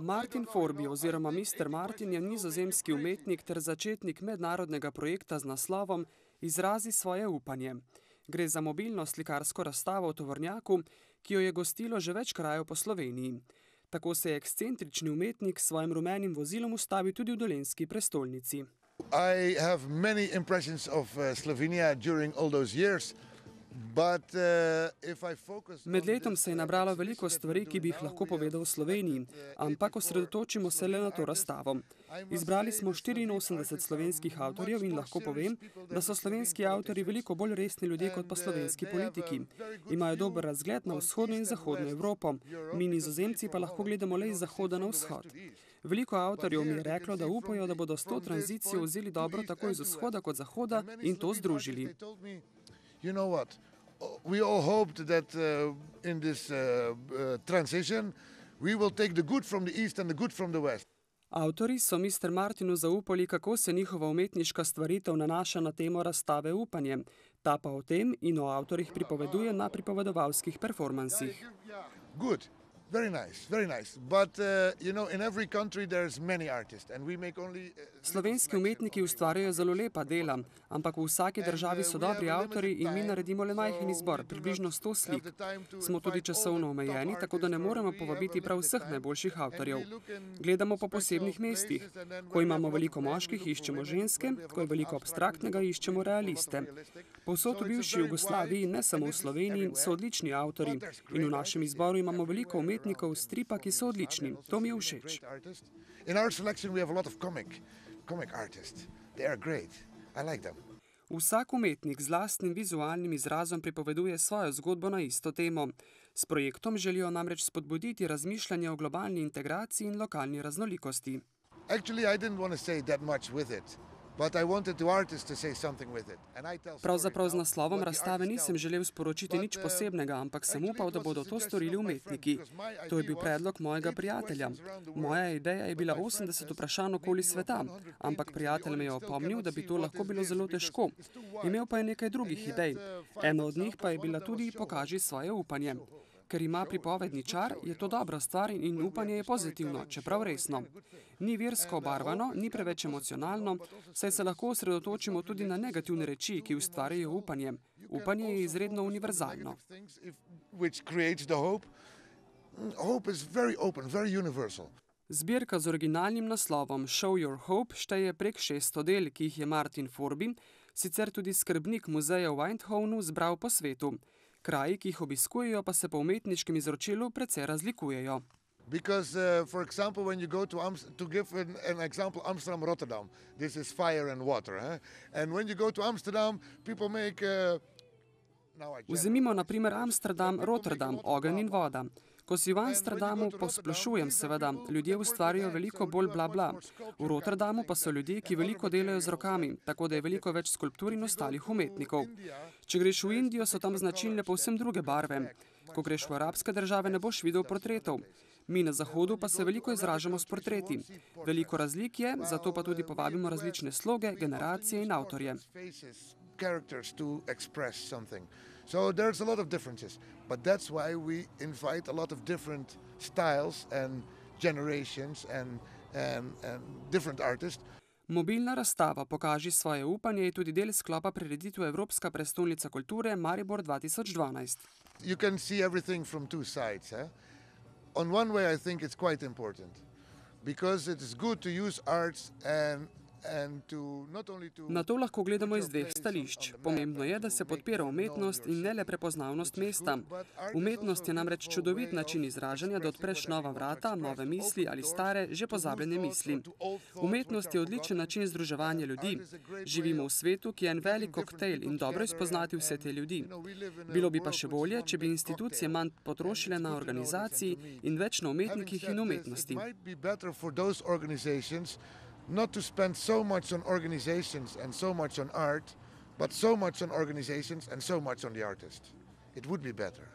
Martin Forby oziroma Mr. Martin je nizozemski umetnik ter začetnik mednarodnega projekta z naslovom Izrazi svoje upanje. Gre za mobilno slikarsko razstavo v tovornjaku, ki jo je gostilo že več krajev po Sloveniji. Tako se je ekscentrični umetnik s svojim rumenim vozilom ustavil tudi v dolenjski prestolnici. I have many impressions of Slovenia during all those years. Med letom se je nabralo veliko stvari, ki bi jih lahko povedal v Sloveniji, ampak osredotočimo se le na to razstavo. Izbrali smo 84 slovenskih avtorjev in lahko povem, da so slovenski avtorji veliko bolj resni ljudje kot pa slovenski politiki. Imajo dober razgled na vzhodno in zahodno Evropo, mi nizozemci pa lahko gledamo le iz zahoda na vzhod. Veliko avtorjev mi je reklo, da upajo, da bodo s to tranzicijo vzeli dobro tako iz vzhoda kot zahoda in to združili. You know what? We all hoped that in this transition we will take the good from the east and the good from the west. Avtori so Mr. Martinu zaupali, kako se njihova umetniška stvaritev nanaša na temo razstave Upanje. Ta pa o tem in o avtorjih pripoveduje na pripovedovalskih performansih. Good. Very nice, very nice. But you know, in every country there's many artists and we make only Slovenski umetniki ustvarjajo zelo lepa dela, ampak v vsaki državi so dobri avtorji in mi naredimo le majhen izbor, približno 100 slik. Smo tudi časovno omejeni, tako da ne moremo povabiti prav vseh najboljših avtorjev. Gledamo po posebnih mestih. Ko imamo veliko moških, iščemo ženske, ko je veliko abstraktnega, iščemo realiste. Povsod v bivši Jugoslaviji, ne samo v Sloveniji, so odlični avtorji in v našem izboru imamo veliko umetnikov stripa, ki so odlični. To mi je všeč. In our selection we have a lot of comic artists. They are great. I like them. Vsak umetnik z lastnim vizualnim izrazom pripoveduje svojo zgodbo na isto temo. S projektom želijo namreč spodbuditi razmišljanje o globalni integraciji in lokalni raznolikosti. Actually, I didn't want to say that much with it. But I wanted the artist to say something with it. Pravzaprav z naslovom razstave nisem želel sporočiti nič posebnega, ampak sem upal, da bodo to storili umetniki. To je bil predlog mojega prijatelja. Moja ideja je bila 80 vprašanj okoli sveta, ampak prijatelj me je opomnil, da bi to lahko bilo zelo težko. Imel pa je nekaj drugih idej. Ena od njih pa je bila tudi pokaži svoje upanje. Ker ima pripovedni čar, je to dobra stvar in upanje je pozitivno, čeprav resno. Ni versko obarvano, ni preveč emocionalno, saj se lahko osredotočimo tudi na negativne reči, ki ustvarjajo upanje. Upanje je izredno univerzalno. Zbirka z originalnim naslovom Show Your Hope šteje prek 600 del, ki jih je Martin Forby, sicer tudi skrbnik muzeja v Eindhovenu, zbral po svetu. Kraji, ki jih obiskujejo, pa se po umetniškem izročilu precej razlikujejo. Because, for example, when you go to give an example, Amsterdam, Rotterdam, this is fire and water. And when you go to Amsterdam, people make... Vzemimo na primer Amsterdam, Rotterdam, ogenj in voda. Ko si v Amsterdamu, posplošujem seveda, ljudje ustvarjajo veliko bolj bla bla. V Rotterdamu pa so ljudje, ki veliko delajo z rokami, tako da je veliko več skulptur in ostalih umetnikov. Če greš v Indijo, so tam značilne povsem druge barve. Ko greš v arabske države, ne boš videl portretov. Mi na zahodu pa se veliko izražamo s portreti. Veliko razlik je, zato pa tudi povabimo različne sloge, generacije in avtorje. Characters to express something. So there's a lot of differences, but that's why we invite a lot of different styles and generations and different artists. Mobilna razstava Pokaži svoje upanje je tudi del sklopa prireditve Evropska prestolnica kulture Maribor 2012. You can see everything from two sides. On one way I think it's quite important because it is good to use arts Na to lahko gledamo iz dveh stališč. Pomembno je, da se podpira umetnost in ne le prepoznavnost mesta. Umetnost je namreč čudovit način izražanja, da odpreš nova vrata, nove misli ali stare, že pozabljene misli. Umetnost je odličen način združevanja ljudi. Živimo v svetu, ki je en velik koktejl in dobro je spoznati vse te ljudi. Bilo bi pa še bolje, če bi institucije manj potrošile na organizaciji in več na umetnikih in umetnosti. Not to spend so much on organizations and so much on art, but so much on organizations and so much on the artist. It would be better.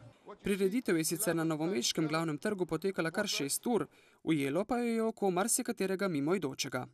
Prireditev je sicer na novomeškem glavnem trgu potekala kar 6 ur, ujelo pa jo je oko marsikaterega mimoidočega.